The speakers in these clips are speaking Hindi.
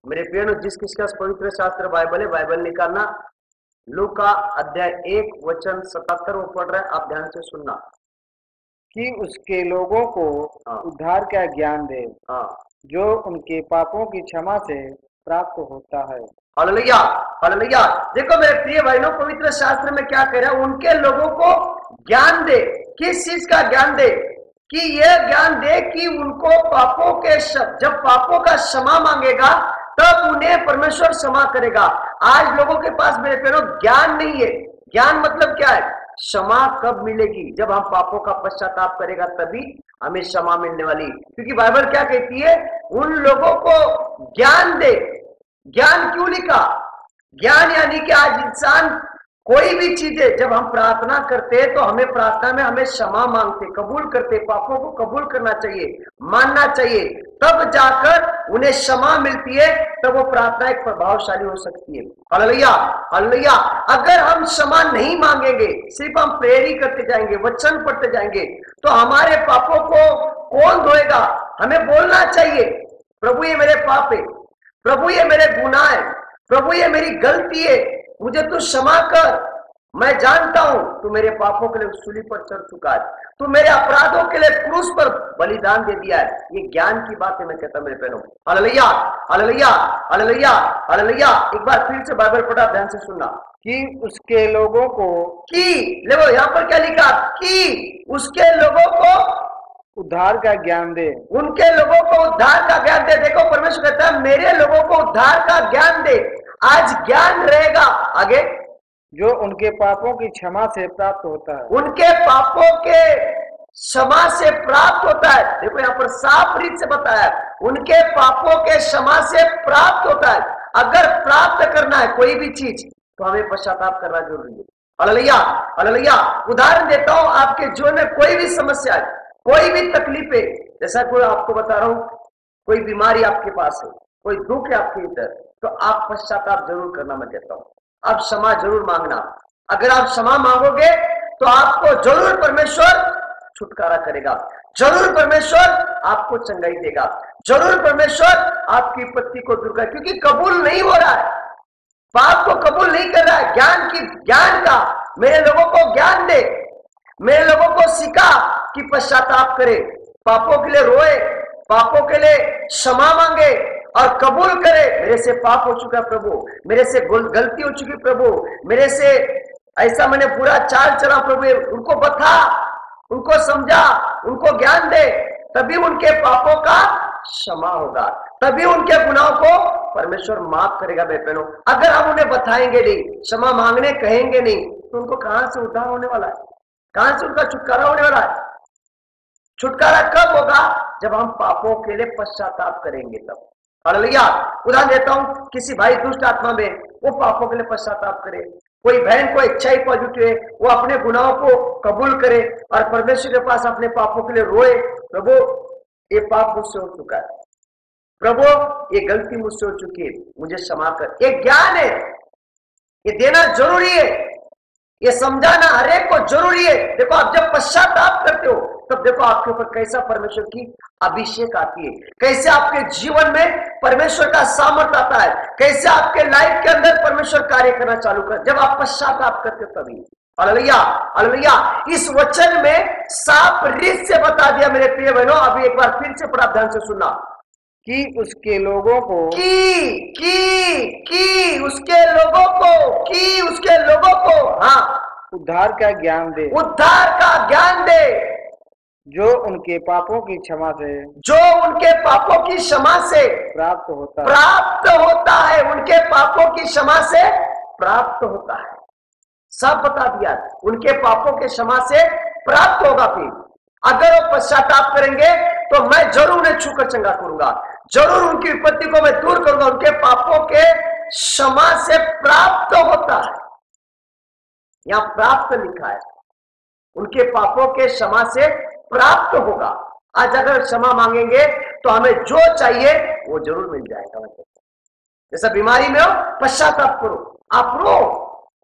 मेरे प्रियो, जिस किसका पवित्र शास्त्र बाइबल है, बाइबल निकालना। लूका अध्याय 1 वचन 77 वो पढ़ रहा है, आप ध्यान से सुनना। कि उसके लोगों को हाँ। उद्धार का ज्ञान दे हाँ, जो उनके पापों की क्षमा से प्राप्त होता है। Hallelujah, hallelujah. देखो मेरे प्रिय भाइयों, पवित्र शास्त्र में क्या कह रहा है, उनके लोगों को ज्ञान दे। किस चीज का ज्ञान दे? कि यह ज्ञान दे कि उनको पापों के जब पापों का क्षमा मांगेगा तब उन्हें परमेश्वर क्षमा करेगा। आज लोगों के पास मेरे प्रियो ज्ञान नहीं है। ज्ञान मतलब क्या है? क्षमा कब मिलेगी? जब हम पापों का पश्चाताप करेगा तभी हमें क्षमा मिलने वाली। क्योंकि बाइबल क्या कहती है, उन लोगों को ज्ञान दे। ज्ञान क्यों लिखा? ज्ञान यानी कि आज इंसान कोई भी चीजें जब हम प्रार्थना करते हैं तो हमें प्रार्थना में हमें क्षमा मांगते, कबूल करते, पापों को कबूल करना चाहिए, मानना चाहिए, तब जाकर उन्हें क्षमा मिलती है, तब वो प्रार्थना एक प्रभावशाली हो सकती है। Hallelujah, hallelujah. अगर हम क्षमा नहीं मांगेंगे, सिर्फ हम प्रेयर ही करते जाएंगे, वचन पढ़ते जाएंगे, तो हमारे पापों को कौन धोएगा? हमें बोलना चाहिए, प्रभु ये मेरे पाप है, प्रभु ये मेरे गुनाह है, प्रभु ये मेरी गलती है, मुझे तू क्षमा कर। मैं जानता हूं तू मेरे पापों के लिए सूली पर चढ़ चुका है, तू मेरे अपराधों के लिए क्रूस पर बलिदान दे दिया है। ये ज्ञान की बात है, मैं कहता हूं मेरे बहनों। Hallelujah, hallelujah, hallelujah, hallelujah. एक बार फिर से बाइबल पढ़ा, ध्यान से सुनना। कि उसके लोगों को कि देखो यहां पर क्या लिखा, कि उसके लोगों को उद्धार का ज्ञान दे, उनके लोगों को उद्धार का ज्ञान दे। देखो परमेश्वर कहता है मेरे लोगों को उद्धार का ज्ञान दे। आज ज्ञान रहेगा, आगे जो उनके पापों की क्षमा से प्राप्त होता है। उनके पापों के क्षमा से प्राप्त होता है। देखो यहाँ पर साफ रीत से बताया, उनके पापों के क्षमा से प्राप्त होता है। अगर प्राप्त करना है कोई भी चीज तो हमें पश्चाताप करना जरूरी है। Hallelujah, hallelujah. उदाहरण देता हूं, आपके जीवन में कोई भी समस्या है, कोई भी तकलीफ है, जैसा कोई आपको बता रहा हूं, कोई बीमारी आपके पास है, कोई दुख है आपके इधर, तो आप पश्चाताप जरूर करना, मैं कहता हूं। आप क्षमा जरूर मांगना। अगर आप क्षमा मांगोगे तो आपको जरूर परमेश्वर छुटकारा करेगा, जरूर परमेश्वर आपको चंगाई देगा, जरूर परमेश्वर आपकी विपत्ति को दूर करेगा। क्योंकि कबूल नहीं हो रहा है, पाप को कबूल नहीं कर रहा है। ज्ञान का मेरे लोगों को ज्ञान दे, मेरे लोगों को सिखा कि पश्चाताप करे, पापों के लिए रोए, पापों के लिए क्षमा मांगे और कबूल करे। मेरे से पाप हो चुका प्रभु, मेरे से गलती हो चुकी प्रभु, मेरे से ऐसा मैंने बुरा चाल चला प्रभु। उनको बता, उनको समझा, उनको ज्ञान दे, तभी उनके पापों का क्षमा होगा, तभी उनके गुनाहों को परमेश्वर माफ करेगा। मेरे बहनों, अगर हम उन्हें बताएंगे नहीं, क्षमा मांगने कहेंगे नहीं, तो उनको कहां से उद्धार होने वाला है? कहां से उनका छुटकारा होने वाला है? छुटकारा कब होगा? जब हम पापों के लिए पश्चाताप करेंगे तब। हालेलुया। उदाहरण देता हूं, किसी भाई दुष्ट आत्मा में, वो पापों के लिए पश्चाताप करे। कोई बहन को इच्छा ही पॉजिटिव है, वो अपने गुनाहों को कबूल करे और परमेश्वर के पास अपने पापों के लिए रोए, प्रभु ये पाप मुझसे हो चुका है, प्रभु ये गलती मुझसे हो चुकी है, मुझे क्षमा कर। ये ज्ञान है, ये देना जरूरी है, ये समझाना हरेक को जरूरी है। देखो आप जब पश्चाताप करते हो तब देखो आपके ऊपर कैसा परमेश्वर की अभिषेक आती है, कैसे आपके जीवन में परमेश्वर का सामर्थ आता है, कैसे आपके लाइफ के अंदर परमेश्वर कार्य करना चालू कर, जब आप पश्चाताप करते हो तभी। Hallelujah, hallelujah. इस वचन में साफ रीत से बता दिया मेरे प्रिय बहनों। अभी एक बार फिर से पढ़ा, ध्यान से सुनना। कि उसके लोगों को उसके लोगों को हाँ उद्धार का ज्ञान दे, उद्धार का ज्ञान दे, जो उनके पापों की क्षमा से प्राप्त होता है, उनके पापों की क्षमा से प्राप्त होता है। सब बता दिया, उनके पापों के क्षमा से प्राप्त होगा। फिर अगर वो पश्चाताप करेंगे तो मैं जरूर उन्हें छूकर चंगा करूंगा, जरूर उनकी विपत्ति को मैं दूर करूंगा। उनके पापों के क्षमा से प्राप्त होता है, यहां प्राप्त लिखा है, उनके पापों के क्षमा से प्राप्त होगा। आज अगर क्षमा मांगेंगे तो हमें जो चाहिए वो जरूर मिल जाएगा। जैसा बीमारी में हो, पश्चाताप करो, आप रो,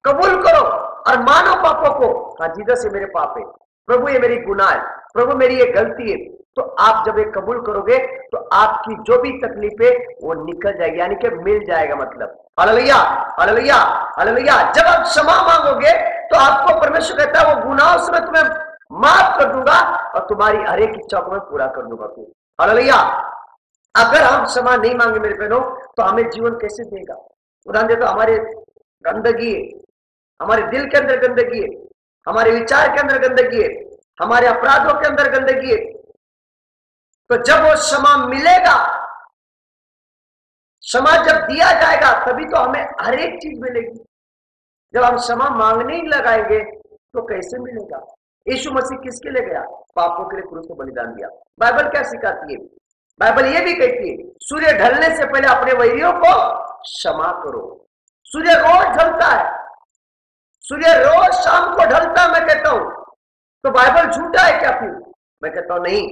कबूल करो और मानो पापों को। हाँ जीसस से मेरे पाप है, प्रभु ये मेरी गुनाह है, प्रभु मेरी ये गलती है, तो आप जब ये कबूल करोगे तो आपकी जो भी तकलीफ है वो निकल जाएगी, यानी कि मिल जाएगा। मतलब हालेलुया, हालेलुया, हालेलुया। जब आप क्षमा मांगोगे तो आपको परमेश्वर कहता है वो गुनाहों से मैं तुम्हें माफ कर दूंगा और तुम्हारी हर एक इच्छा को मैं पूरा कर दूंगा। हालेलुया। अगर हम क्षमा नहीं मांगे मेरे बहनों तो हमें जीवन कैसे देगा? उदाहरण देता, हमारे गंदगी है, हमारे दिल के अंदर गंदगी है, हमारे विचार के अंदर गंदगी है, हमारे अपराधों के अंदर गंदगी है। तो जब वो क्षमा मिलेगा, क्षमा जब दिया जाएगा तभी तो हमें हर एक चीज मिलेगी। जब हम क्षमा मांगने ही लगाएंगे तो कैसे मिलेगा? यीशु मसीह किसके लिए गया? पापों के लिए क्रूस पर बलिदान दिया। बाइबल क्या सिखाती है? बाइबल ये भी कहती है सूर्य ढलने से पहले अपने वैरियों को क्षमा करो। सूर्य रोज ढलता है, सूर्य रोज शाम को ढलता है। मैं कहता हूं तो बाइबल झूठा है क्या? फिर मैं कहता हूं नहीं,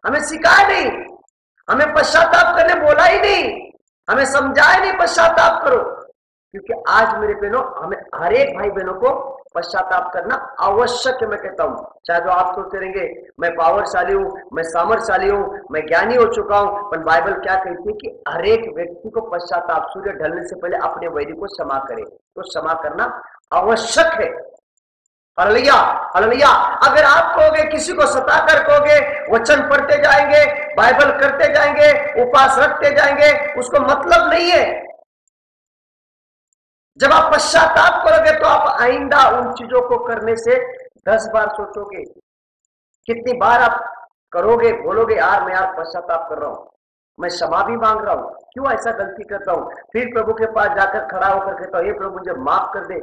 हमें सिखाया नहीं, हमें पश्चाताप करने बोला ही नहीं, हमें समझाया नहीं पश्चाताप करो। क्योंकि आज मेरे बहनों हमें हर एक भाई बहनों को पश्चाताप करना आवश्यक है। मैं कहता हूं शायद वो आप सोचते रहेंगे मैं पावरशाली हूं, मैं सामर्थशाली हूं, मैं ज्ञानी हो चुका हूं, पर बाइबल क्या कहती है कि हर एक व्यक्ति को पश्चाताप, सूर्य ढलने से पहले अपने वैरी को क्षमा करे। तो क्षमा करना आवश्यक है। Hallelujah, hallelujah. अगर आप कहोगे, किसी को सताकर कहोगे, वचन पढ़ते जाएंगे, बाइबल करते जाएंगे, उपवास रखते जाएंगे, उसको मतलब नहीं है। जब आप पश्चाताप करोगे तो आप आइंदा उन चीजों को करने से 10 बार सोचोगे। कितनी बार आप करोगे, बोलोगे यार मैं यार पश्चाताप कर रहा हूं, मैं क्षमा भी मांग रहा हूं, क्यों ऐसा गलती करता हूं। फिर प्रभु के पास जाकर खड़ा होकर कहता हूं हे प्रभु मुझे माफ कर दे।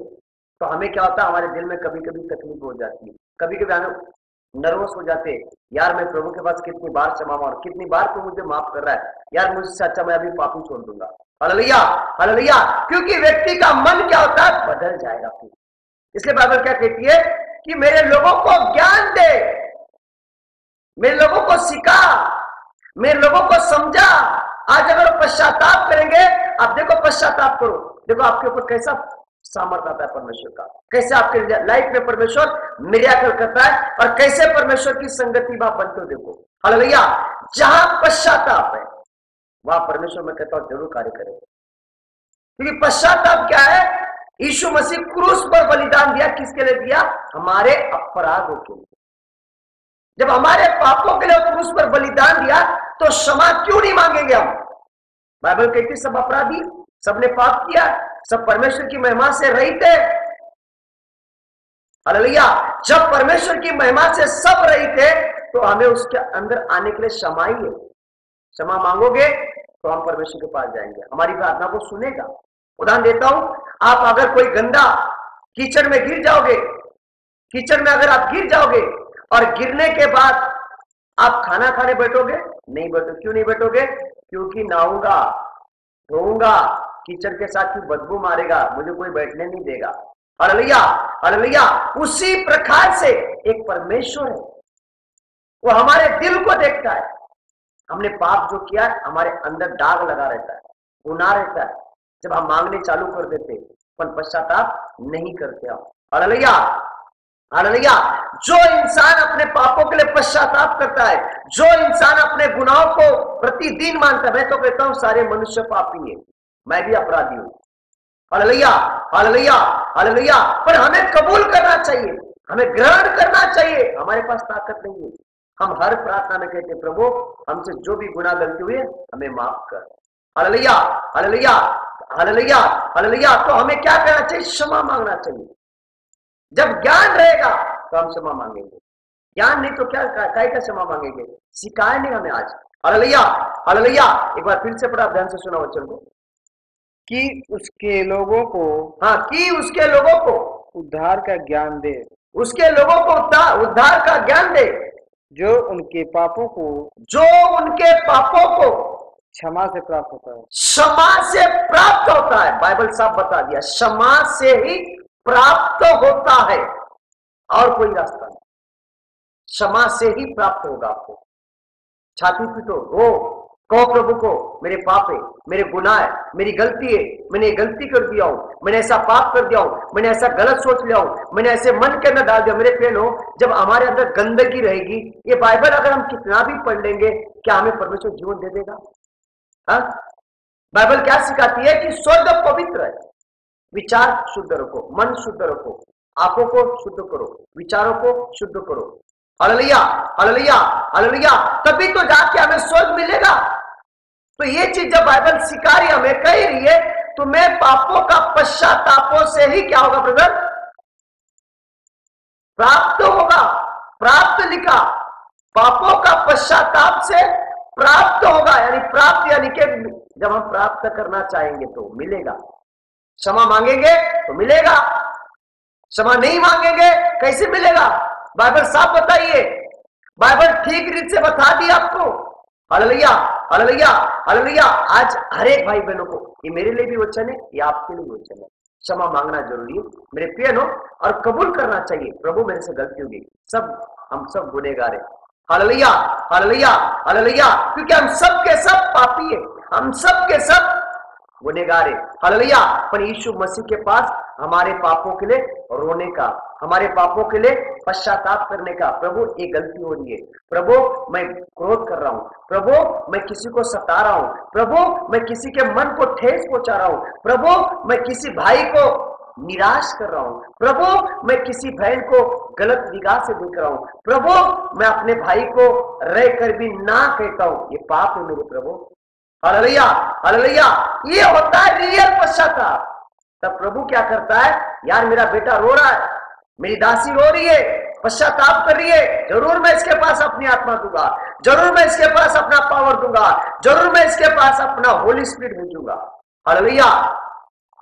तो हमें क्या होता है, हमारे दिल में कभी कभी तकलीफ हो जाती है, कभी कभी हमें नर्वस हो जाते हैं, यार मैं प्रभु के पास कितनी बार क्षमा मांग, कितनी बार तो मुझे माफ कर रहा है, यार मुझसे अच्छा मैं अभी पापी छोड़ दूंगा। Hallelujah, hallelujah. क्योंकि व्यक्ति का मन क्या होता है, बदल जाएगा फिर। इसलिए बाइबल क्या कहती है कि मेरे लोगों को ज्ञान दे, मेरे लोगों को सिखा, मेरे लोगों को समझा। आज अगर पश्चाताप करेंगे, आप देखो पश्चाताप करो, देखो आपके ऊपर कैसा सामर्थ्य आता है परमेश्वर का, कैसे आपके लाइफ में परमेश्वर मिरेकल करता है और कैसे परमेश्वर की संगति में आप बनते हो। देखो हालेलुया। जहां पश्चाताप है वहां परमेश्वर मैं कहता हूं जरूर कार्य करेगा। क्योंकि पश्चाताप क्या है, यीशु मसीह क्रूस पर बलिदान दिया, किसके लिए दिया? हमारे अपराधों के लिए। जब हमारे पापों के लिए क्रूस पर बलिदान दिया तो क्षमा क्यों नहीं मांगेंगे हम? बाइबल कहती सब अपराधी, सबने पाप किया, सब परमेश्वर की महिमा से रहित है। हालेलुया। जब परमेश्वर की महिमा से सब रहित है तो हमें उसके अंदर आने के लिए क्षमा ही है। क्षमा मांगोगे तो हम परमेश्वर के पास जाएंगे, हमारी प्रार्थना को सुनेगा। उदाहरण देता हूं, आप अगर कोई गंदा कीचड़ में गिर जाओगे, कीचड़ में अगर आप गिर जाओगे और गिरने के बाद आप खाना खाने बैठोगे? नहीं बैठोगे। क्यों नहीं बैठोगे? क्योंकि नहाऊंगा, धोऊंगा, कीचड़ के साथ ही बदबू मारेगा, मुझे कोई बैठने नहीं देगा। Hallelujah, hallelujah. उसी प्रकार से एक परमेश्वर है, वो हमारे दिल को देखता है। हमने पाप जो किया है हमारे अंदर दाग लगा रहता है, गुनाह रहता है। जब हम मांगने चालू कर देते पर पश्चाताप नहीं करते हम। Hallelujah, hallelujah. जो इंसान अपने पापों के लिए पश्चाताप करता है, जो इंसान अपने गुनाहों को प्रतिदिन मानता है, मैं तो कहता हूं सारे मनुष्य पापी है, मैं भी अपराधी हूं। Hallelujah, hallelujah, hallelujah. पर हमें कबूल करना चाहिए, हमें ग्रहण करना चाहिए। हमारे पास ताकत नहीं है। हम हर प्रार्थना में कहते हैं प्रभु हमसे जो भी गुनाह गलती हुई है हमें माफ कर। Hallelujah, hallelujah, hallelujah, hallelujah. तो हमें क्या करना चाहिए? क्षमा मांगना चाहिए। जब ज्ञान रहेगा तो हम क्षमा मांगेंगे, ज्ञान नहीं तो क्या काय का क्षमा मांगेंगे? सिखाया नहीं हमें आज। Hallelujah, hallelujah. एक बार फिर से पढ़ा, ध्यान से सुना वचन को। कि उसके लोगों को, हाँ, कि उसके लोगों को उद्धार का ज्ञान दे, उसके लोगों को उद्धार का ज्ञान दे, जो उनके पापों को, जो उनके पापों को क्षमा से प्राप्त होता है। क्षमा से प्राप्त होता है। बाइबल साफ बता दिया, क्षमा से ही प्राप्त होता है, और कोई रास्ता नहीं। क्षमा से ही प्राप्त होगा। आपको छाती पीटो, रो, कहो प्रभु को, मेरे पाप है, मेरे गुनाह है, मेरी गलती है, मैंने गलती कर दिया हूं, मैंने ऐसा पाप कर दिया हूं, मैंने ऐसा गलत सोच लिया हूं, मैंने ऐसे मन के अंदर डाल दिया। मेरे प्यारे हो, जब हमारे अंदर गंदगी रहेगी, ये बाइबल अगर हम कितना भी पढ़ लेंगे, क्या हमें परमेश्वर जीवन दे देगा? हाँ, बाइबल क्या सिखाती है कि स्वर्ग पवित्र है, विचार शुद्ध रखो, मन शुद्ध रखो, आंखों को शुद्ध करो, विचारों को शुद्ध करो। हालेलुया, हालेलुया, हालेलुया, तभी तो जाके हमें स्वर्ग मिलेगा। तो ये चीज जब बाइबल सिखा रही है, हमें कह रही है, तुम्हें पापों का पश्चातापों से ही क्या होगा ब्रदर? प्राप्त होगा। प्राप्त लिखा, पापों का पश्चाताप से प्राप्त होगा, यानी प्राप्त, यानी कि जब हम प्राप्त करना चाहेंगे तो मिलेगा। क्षमा मांगेंगे तो मिलेगा, क्षमा नहीं मांगेंगे कैसे मिलेगा? बाइबल साफ बताइए, बाइबल ठीक रीत से बता दी आपको। Hallelujah, hallelujah, hallelujah. आज हर एक भाई बहनों को, ये मेरे लिए भी वचन है, ये आपके लिए भी वचन है, क्षमा मांगना जरूरी है मेरे प्रियनो, और कबूल करना चाहिए, प्रभु मेरे से गलती होगी, हम सब गुनहगार हैं। हालेलुया, हालेलुया, हालेलुया, क्योंकि हम सब के सब पापी है, हम सब के सब गुनहगार है। हालेलुया। पर यीशु मसीह के पास हमारे पापों के लिए रोने का, हमारे पापों के लिए पश्चाताप करने का, प्रभु ये गलती हो रही है, प्रभु मैं क्रोध कर रहा हूं, प्रभु मैं किसी को सता रहा हूं, प्रभु मैं किसी के मन को ठेस पहुंचा रहा हूं, प्रभु मैं किसी भाई को निराश कर रहा हूं, प्रभु मैं किसी बहन को गलत निगाह से देख रहा हूं, प्रभु मैं अपने भाई को रह कर भी ना कहता हूं, ये पाप है मेरे प्रभु। Hallelujah, hallelujah. ये होता है रियल पश्चाताप। तब प्रभु क्या करता है, यार मेरा बेटा रो रहा है, मेरी दासी रो रही है, पश्चाताप कर रही है, जरूर मैं इसके पास अपनी आत्मा दूंगा, जरूर मैं इसके पास अपना पावर दूंगा, जरूर मैं इसके पास अपना होली स्पिरिट भेजूंगा। Hallelujah,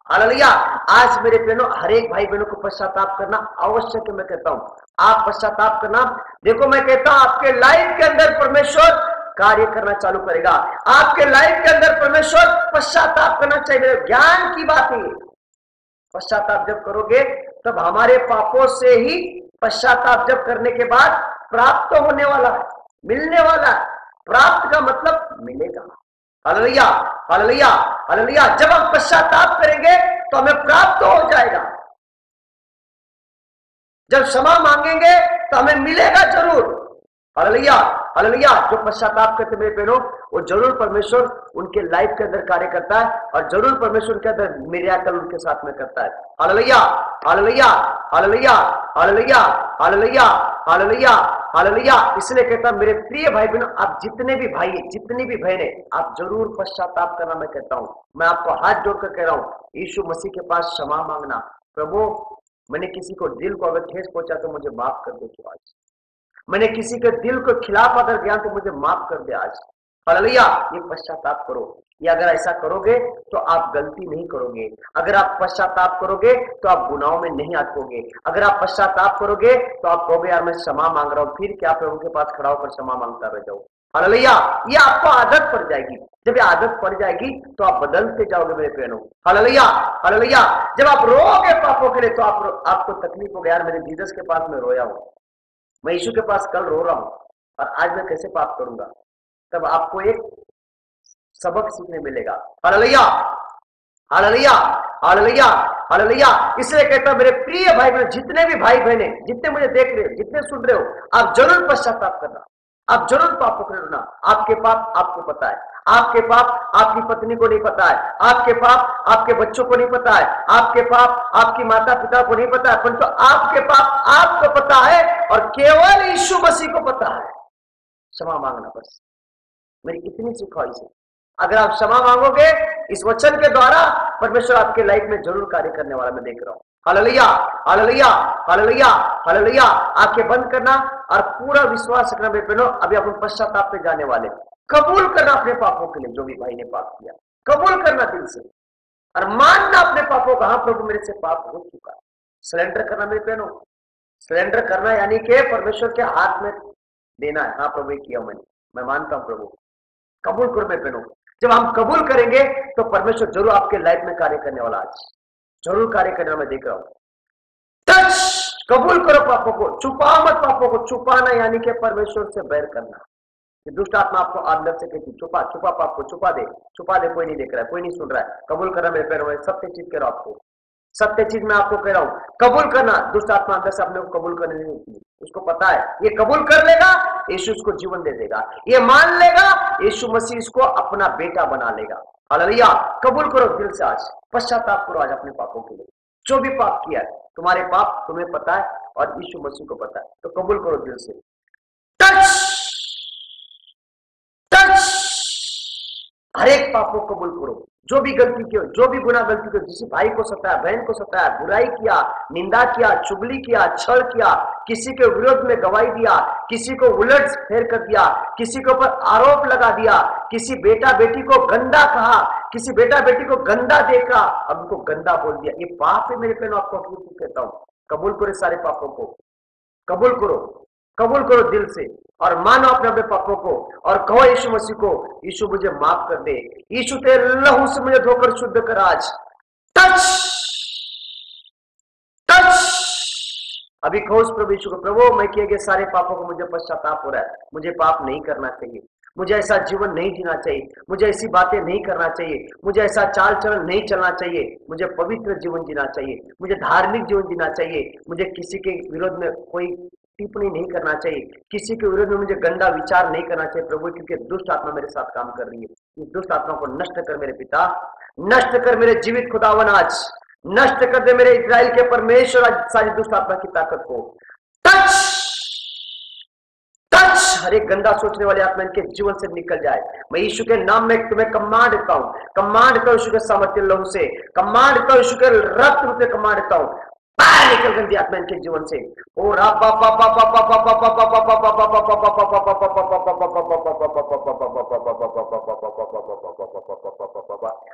hallelujah. आज मेरे बहनों, हर एक भाई बहनों को पश्चाताप करना आवश्यक है। मैं कहता हूं आप पश्चाताप करना, देखो मैं कहता हूं आपके लाइफ के अंदर परमेश्वर कार्य करना चालू करेगा, आपके लाइफ के अंदर परमेश्वर पश्चाताप करना चाहिए। मेरे ज्ञान की बात है, पश्चाताप जब करोगे तब हमारे पापों से ही पश्चाताप जब करने के बाद प्राप्त होने वाला है, मिलने वाला है। प्राप्त का मतलब मिलेगा। Hallelujah, hallelujah, hallelujah. जब हम पश्चाताप करेंगे तो हमें प्राप्त हो जाएगा। जब क्षमा मांगेंगे तो हमें मिलेगा जरूर। Hallelujah, hallelujah. जो पश्चाताप करते मेरे बहनों, वो जरूर परमेश्वर उनके लाइफ के अंदर कार्य करता है, और जरूर परमेश्वर के अंदर मिराकल उनके साथ में करता है। Hallelujah, hallelujah, hallelujah, hallelujah, hallelujah, hallelujah, hallelujah. इसलिए कहता मेरे प्रिय भाई बहनों, आप जितने भी भाई, जितनी भी बहनें, आप जरूर पश्चाताप करना। मैं कहता हूं, मैं आपको हाथ जोड़कर कह रहा हूं, यीशु मसीह के पास क्षमा मांगना। प्रभु मैंने किसी को दिल को अगर ठेस पहुंचा तो मुझे माफ कर दो तू आज, मैंने किसी के दिल को खिलाफ अगर गया तो मुझे माफ कर दे आज। हालेलुया। ये पश्चाताप करो, ये अगर ऐसा करोगे तो आप गलती नहीं करोगे, अगर आप पश्चाताप करोगे तो आप गुनाहों में नहीं अटकोगे, अगर आप पश्चाताप करोगे तो आप कहोगे यार मैं क्षमा मांग रहा हूं, फिर क्या प्रभु के पास खड़ा होकर क्षमा मांगता रह जाओ। हालेलुया। ये आपको आदत पड़ जाएगी, जब ये आदत पड़ जाएगी तो आप बदलते जाओगे मेरे बहनों। Hallelujah, hallelujah. जब आप रोओगे पापों के लिए तो आपको तकलीफ होगी, यार मेरे जीसस के पास मैं रोया हूं, मैं यीशु के पास कल रो रहा हूं, और आज मैं कैसे पाप करूंगा। तब आपको एक सबक सीखने मिलेगा। Hallelujah, hallelujah, hallelujah, hallelujah. इसलिए कहता हूं मेरे प्रिय भाई बहन, जितने भी भाई बहने, जितने मुझे देख रहे हो, जितने सुन रहे हो, आप जरूर पश्चाताप करना, आप जरूर पापों को रोना। आपके पाप आपको पता है, आपके पाप आपकी पत्नी को नहीं पता है, आपके पाप आपके बच्चों को नहीं पता है, आपके पाप आपकी माता पिता को नहीं पता है, परंतु आपके पाप आपको पता है, और केवल यीशु मसीह को पता है। क्षमा मांगना बस, मेरी इतनी सी ख्वाहिश है। अगर आप क्षमा मांगोगे इस वचन के द्वारा, परमेश्वर आपके लाइफ में जरूर कार्य करने वाला मैं देख रहा हूं। Hallelujah, hallelujah, hallelujah, hallelujah. आंखें बंद करना और पूरा विश्वास रखना मेरे बहनों, अभी अपन पश्चाताप पे जाने वाले। कबूल करना अपने पापों के लिए, जो भी भाई ने पाप किया कबूल करना दिल से, और मानना अपने पापों का, हाँ प्रभु मेरे से पाप हो चुका है। सरेंडर करना मेरे बहनों, सरेंडर करना यानी कि परमेश्वर के हाथ में देना है। हाँ प्रभु ये किया मैंने, मैं मानता हूं प्रभु, कबूल करो मेरे बहनों। जब हम कबूल करेंगे तो परमेश्वर जरूर आपके लाइफ में कार्य करने वाला, आज जरूर कार्य करने वाला मैं देख रहा हूं। टच, कबूल करो पापों को, छुपाओ मत पापों को। छुपाना यानी कि परमेश्वर से बैर करना, कि दुष्ट आत्मा आपको अंदर से कहती छुपा छुपा पाप को छुपा दे, कोई नहीं देख रहा है, कोई नहीं सुन रहा है, कबूल करना मेरे पैरों में, सत्य चीज कह रहा हूं आपको, सत्य चीज मैं आपको कह रहा हूं, कबूल करना। दुष्ट आत्मा अंदर से अपने को कबूल करने नहीं देती, उसको पता है ये कबूल कर लेगा, यीशु उसको जीवन दे देगा, ये मान लेगा, यीशु मसीह इसको अपना बेटा बना लेगा। हालेलुया। कबूल करो दिल से आज, पश्चाताप करो आज अपने पापों के लिए, जो भी पाप किया है, तुम्हारे पाप तुम्हें पता है और यीशु मसीह को पता है, तो कबूल करो दिल से। टच टच, हर एक पाप को कबूल करो, जो भी गलती की हो, जो भी गुनाह गलती की हो, जिस भाई को सताया, बहन को सताया, बुराई किया, निंदा किया, चुगली किया, छल किया, किसी के विरोध में गवाही दिया, किसी को उलट फेर कर दिया, किसी के ऊपर आरोप लगा दिया, किसी बेटा बेटी को गंदा कहा, किसी बेटा बेटी को गंदा देखा, अब उनको गंदा बोल दिया, ये पाप है मेरे बहनों, आपको कहता हूं, कबूल करो सारे पापों को, कबूल करो दिल से और मानो अपने अपने पापों को और कहो यीशु मसीह को, यीशु मुझे माफ कर दे, यीशु तेरे लहू से मुझे धोकर शुद्ध कर आज। टच टच, अभी कहो उस प्रभु यीशु को, प्रभु मैं किए गए सारे पापों को मुझे पश्चाताप हो रहा है, मुझे पाप नहीं करना चाहिए, मुझे ऐसा जीवन नहीं जीना चाहिए, मुझे ऐसी बातें नहीं करना चाहिए, मुझे ऐसा चाल चलन नहीं चलना चाहिए, मुझे पवित्र जीवन जीना चाहिए, मुझे धार्मिक जीवन जीना चाहिए, मुझे किसी के विरोध में कोई टिप्पणी नहीं करना चाहिए, किसी के विरोध में मुझे गंदा विचार नहीं करना चाहिए प्रभु, क्योंकि दुष्ट आत्मा मेरे साथ काम कर रही है। इस दुष्ट आत्मा को नष्ट कर मेरे पिता, नष्ट कर मेरे जीवित खुदावन आज, नष्ट कर दे मेरे इस्राएल के परमेश्वर आज सारी दुष्ट आत्मा की ताकत को। टच टच, हर एक गंदा सोचने वाली आत्मा इनके जीवन से निकल जाए, मैं यीशु के नाम में तुम्हें कमांड देता हूं, कमांड देता हूं यीशु के सामर्थ्य लहू से, कमांड देता हूं यीशु के रक्त से, कमांड देता हूं बाहर निकल गंदी आत्मा इनके जीवन से। ओ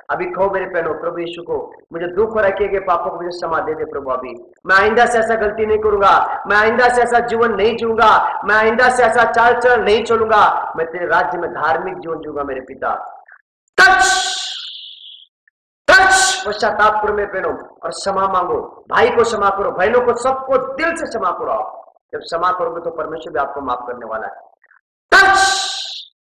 अभी कहो मेरे बहनों प्रभु यीशु को, मुझे दुख हो रहा किए गए पापों को मुझे क्षमा दे दे प्रभु, अभी मैं आइंदा से ऐसा गलती नहीं करूंगा, मैं आइंदा से ऐसा जीवन नहीं जीऊंगा, मैं आइंदा से ऐसा चाल चलन नहीं चलूंगा, मैं तेरे राज्य में धार्मिक जीवन जीऊंगा मेरे पिता। टच पश्चाताप करो मेरे बहनों और क्षमा मांगो, भाई को क्षमा करो, बहनों को, सबको दिल से क्षमा करो। आप जब क्षमा करोगे तो परमेश्वर भी आपको माफ करने वाला है। टच,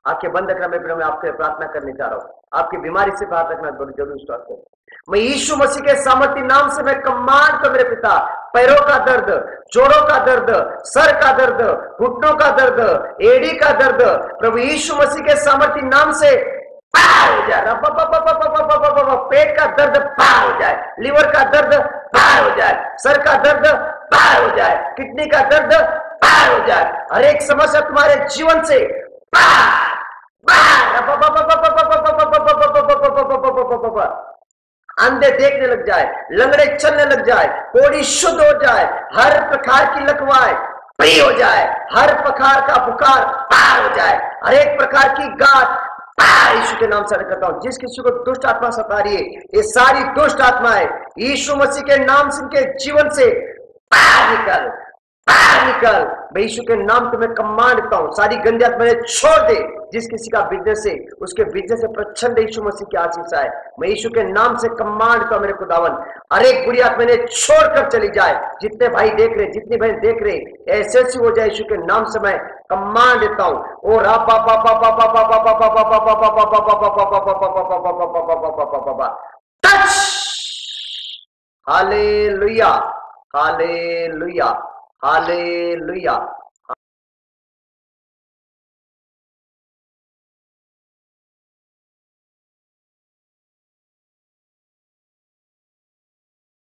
आंखें बंद रखना मेरे बहनों, मैं आपसे प्रार्थना करने जा रहा हूँ, आपकी बीमारी से बाहर रखना जरूर विश्वास करो। मैं यीशु मसीह के सामर्थ्य नाम से मैं कमांड कर मेरे पिता, पैरों का दर्द, जोड़ों का दर्द, सर का दर्द, घुटनों का दर्द, एड़ी का दर्द, प्रभु यीशु मसीह के सामर्थ्य नाम से पार हो जाए, पेट का दर्द पार हो जाए, लीवर का दर्द पार हो जाए, सर का दर्द पार हो जाए, किडनी का दर्द पार हो जाए, हर एक समस्या तुम्हारे जीवन से पार अंधे देखने लग जाए, लंगड़े चलने लग जाए, कोड़ी शुद्ध हो जाए, हर प्रकार की लकवाएं फ्री हो जाए, हर प्रकार का बुखार पार हो जाए, हर एक प्रकार की गांठ यीशु के नाम से करता हूं। जिस किसी को दुष्ट आत्मा सता रही है, ये सारी दुष्ट आत्माएं यीशु मसीह के नाम से इनके जीवन से बाहर निकल, बाहर निकल, मैं यीशु के नाम से मैं कमांड देता हूं, सारी गंदी आत्माएं छोड़ दे। जिस किसी का बिजनेस है उसके बिजनेस से प्रचंड यीशु मसीह की आशीष आए, मैं यीशु के नाम से कमांड देता हूं मेरे खुदावन, हर एक बुरी आत्मा ने छोड़कर चली जाए। जितने भाई देख रहे, जितनी बहन देख रहे, ऐसे हो जाए यीशु के नाम से मैं कमांड देता हूं। ओ टच, हालेलुया, हालेलुया, हालेलुया।